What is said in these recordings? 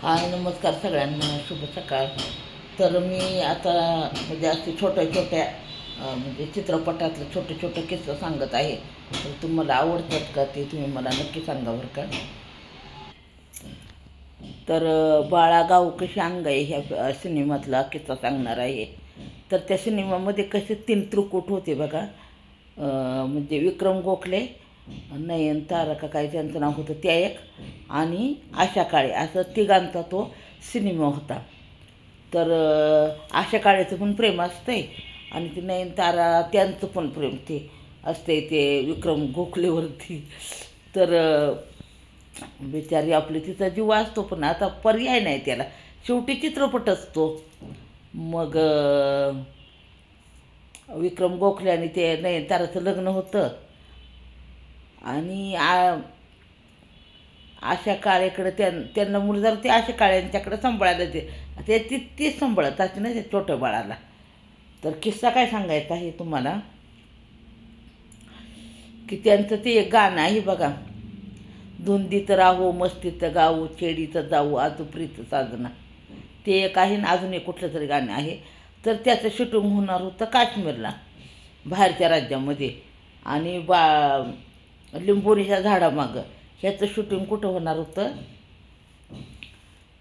हाय नमस्कार सगळ्यांना, शुभ सकाळ. तर मी आता म्हणजे असे छोट्या छोट्या म्हणजे चित्रपटातले छोटे छोटे किस्से सांगत आहे. तर तुम्हाला आवडतात का ते तुम्ही मला नक्की सांगा बरं का. तर बाळा गाव कशी अंगाई ह्या सिनेमातला किस्सा सांगणार आहे. तर त्या सिनेमामध्ये कसे 3 त्रिकूट होते बघा. म्हणजे विक्रम गोखले, नयनतारा का काय त्यांचं नाव होतं त्या एक, आणि आशा काळे, असं तिघांचा तो सिनेमा होता. तर आशा काळेचं पण प्रेम असतंय आणि ते नयनतारा त्यांचं पण प्रेम ते असते ते विक्रम गोखलेवरती. तर बिचारी आपली तिचा जीव असतो, पण आता पर्याय नाही त्याला, शेवटी चित्रपट असतो. मग विक्रम गोखले आणि ते नयनताराचं लग्न होतं आणि आशा काळेकडे त्यांना मुलं ते आशा काळ्यांच्याकडे सांभाळायला ते तीच सांभाळत असते ना त्या छोट्या बाळाला. तर किस्सा काय सांगायचा आहे तुम्हाला, की त्यांचं ते एक गाणं आहे बघा, धुंदीत राहो मस्तीत गाऊ चेडीत जाऊ आजू प्रीत साजना. ते एक आहे ना, अजून एक कुठलं तरी गाणं आहे. तर त्याचं शूटिंग होणार होतं काश्मीरला, बाहेरच्या राज्यामध्ये. आणि लिंबोनीच्या झाडामागं ह्याचं शूटिंग कुठं होणार होतं,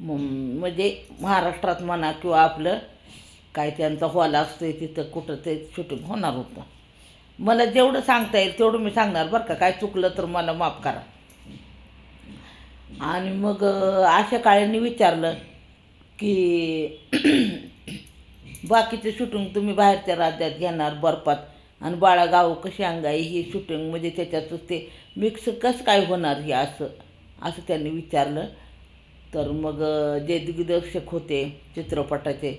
म्हणजे महाराष्ट्रात म्हणा किंवा आपलं काय त्यांचा हॉल असतो तिथं कुठं ते शूटिंग होणार होतं. मला जेवढं सांगता येईल तेवढं मी सांगणार बरं का, काय चुकलं तर मला माफ करा. आणि मग आशा काळ्यांनी विचारलं की बाकीचे शूटिंग तुम्ही बाहेरच्या राज्यात घेणार बर्फात, आणि बाळा गाव कशी अंगाई ही शूटिंग म्हणजे त्याच्यातच ते मिक्स कसं काय होणार हे असं असं त्यांनी विचारलं. तर मग जे दिग्दर्शक होते चित्रपटाचे,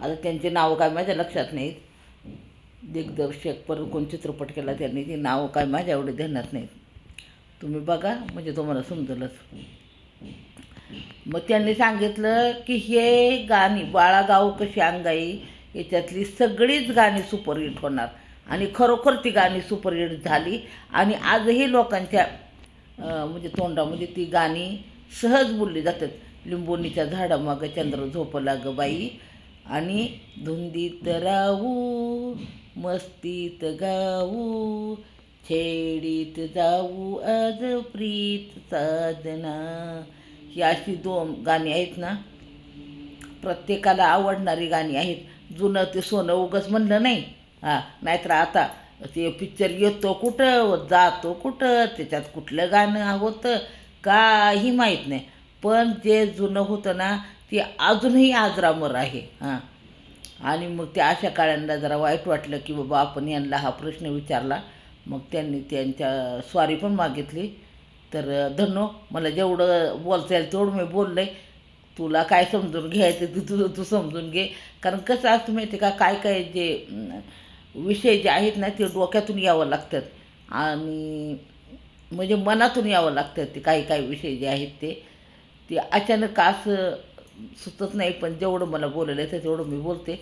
आता त्यांचे नावं काय माझ्या लक्षात नाहीत, दिग्दर्शक पर कोण चित्रपट केला त्यांनी, ते नावं काय माझ्या एवढे ध्यानात नाहीत, तुम्ही बघा म्हणजे तुम्हाला समजलंच. मग त्यांनी सांगितलं की हे गाणी बाळा गाव कशी अंगाई याच्यातली सगळीच गाणी सुपरहिट होणार, आणि खरोखर ती गाणी सुपरहिट झाली. आणि आजही लोकांच्या म्हणजे तोंडामध्ये ती गाणी सहज बोलली जातात. लिंबोनीच्या झाडामागं चंद्र झोपला ग बाई, आणि धुंदीत राहू मस्तीत गाऊ छेडीत जाऊ आज प्रीत साधना. ही अशी 2 गाणी आहेत ना, प्रत्येकाला आवडणारी गाणी आहेत. जुनं ते सोनं उगच म्हणलं नाही. नाहीतर आता ते पिक्चर येतो कुठं जातो कुठं, त्याच्यात कुठलं गाणं होतं काही माहीत नाही. पण जे जुनं होतं ना ते अजूनही आजरामर आहे. आणि मग त्या अशा काळ्यांना जरा वाईट वाटलं की बाबा आपण यांना हा प्रश्न विचारला. मग त्यांनी त्यांच्या स्वारी पण मागितली. तर धन्नो, मला जेवढं बोलता येईल तेवढं मी बोललं आहे. तुला काय समजून घ्यायचं तुझं तू समजून घे. कारण कसं असतं माहिती का, काय काय जे विषय जे आहेत ना ते डोक्यातून यावं लागतात आणि म्हणजे मनातून यावं लागतात. ते काही काही विषय जे आहेत ते अचानक असं सुचत नाही. पण जेवढं मला बोलायला येतं तेवढं मी बोलते.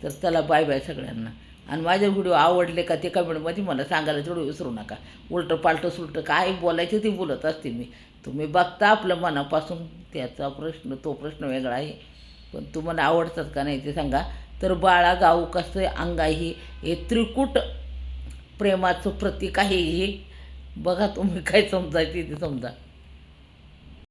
तर चला, बाय बाय सगळ्यांना. आणि माझे व्हिडिओ आवडले का ते कमेंटमध्ये मला सांगायला तेवढं विसरू नका. उलटं पालटं सुलटं काय बोलायचं ते बोलत असते मी. तुम्ही बघता आपलं मनापासून, त्याचा प्रश्न तो प्रश्न वेगळा आहे. पण तुम्हाला आवडतात का नाही ते सांगा. तर बाळा गाव कसं अंगाई हे त्रिकूट प्रेमाचं प्रतीक आहे हे. बघा तुम्ही काय समजायचे ते समजा.